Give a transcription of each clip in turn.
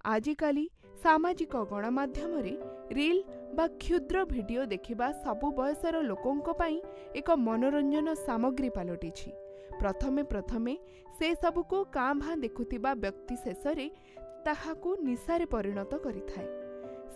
आजिकाली सामाजिक गणमाध्यम रील बा क्षुद्र भिडियो देखिबा सबु बयसर लोकों पाई एक मनोरंजन सामग्री पलटिछि। प्रथमे प्रथमे से सबुको काँ भाँ देखुथिबा व्यक्ति शेषरे ताहाकू निशारे परिणत करिथाए।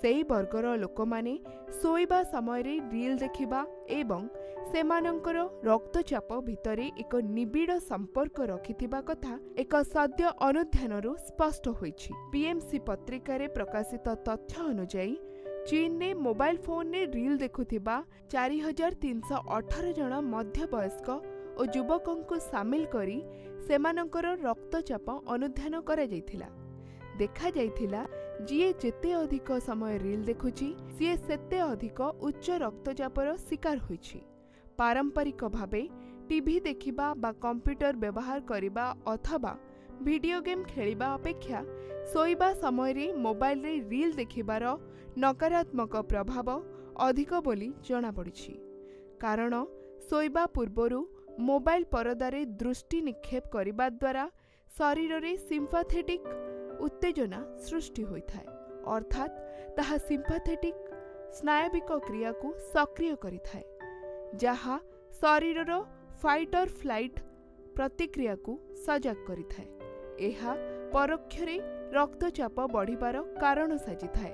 सेई वर्गर लोक माने सोइबा समय रील देखिबा एवं सेमानंकर रक्तचाप भितरे एक निबिड़ संपर्क रखिथिबा कथा एक सद्य अनुध्यानरू स्पष्ट होइछि। बीएमसी पत्रिका प्रकाशित तथ्य अनुसार चीन ने मोबाइल फोन ने रील देखुथिबा 4318 जन मध्यवयस्क और युवकों को सामिल करी सेमानंकर रक्तचाप अनुध्यान करा जायथिला। देखा जायथिला जिए जेते अधिक समय रील देखुची सीए सेते अधिक उच्च रक्तचापर शिकार होइछि। पारंपरिक भावे टीवी देखिबा बा कंप्यूटर व्यवहार करिबा अथवा वीडियो गेम खेलिबा अपेक्षा सोइबा समय रे मोबाइल रे रील देखिबार नकारात्मक प्रभाव अधिक बोली जଣା पड़िछि। कारण सोइबा पूर्वरु मोबाइल परदारे दृष्टि निक्षेप करिबा द्वारा शरीर रे सिम्पैथेटिक उत्तेजना सृष्टि होइथाए, अर्थात ताहा सिम्पैथेटिक स्नायविक क्रिया को सक्रिय करिथाए, जहा शरीरर फाइट और फ्लाइट प्रतिक्रिया को सजग करिथाए। एहा परोक्षरे रक्तचाप बढ़िबार कारण साजिथाए।